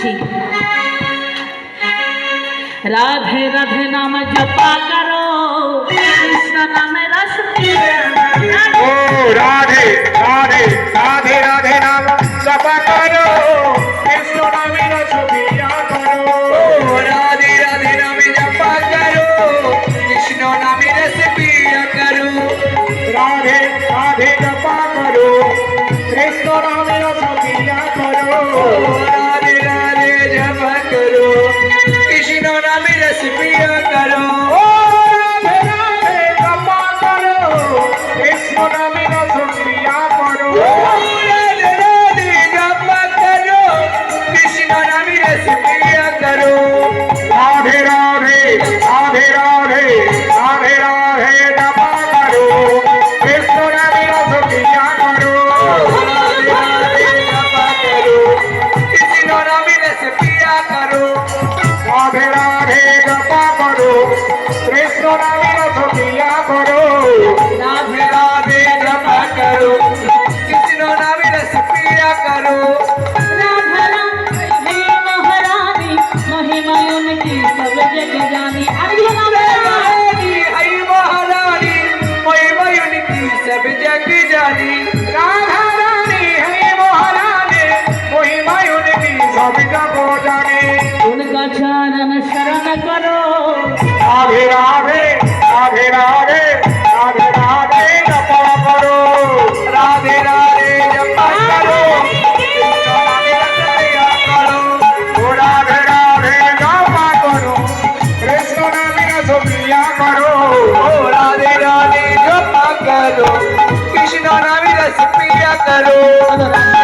বলছি রাধে রাধে নাম জপা করো কৃষ্ণ নামে রস ও রাধে রাধে রাধে রাধে নাম জপা করো কৃষ্ণ নামে রস পিয়া করো ও রাধে রাধে নাম জপা করো কৃষ্ণ নামে রস পিয়া করো রাধে রাধে জপা করো কৃষ্ণ নামে রস পিয়া করো রাধে রাধে জপা করো কৃষ্ণ নামে রস পিয়া করো राधे राधे राधे राधे राधे राधे जपा करो कृष्ण नाम रस पिया करो राधे राधे जपा करो कृष्ण नाम रस पिया करो राधे राधे जपा करो कृष्ण नाम रस पिया करो राधे राधे जपा करो कृष्ण नाम रस पिया करो सब जग जानी सब जग जानी राधा रानी है महारानी महिमा उनकी सब जग जानी उनका चरण शरण करो राधे राधे राधे राधे राधे राधे जपा करो राधे राधे जपा करो राधे राधे जपा करो कृष्ण नाम रस पिया करो राधे राधे जपा करो कृष्ण नाम रस पिया करो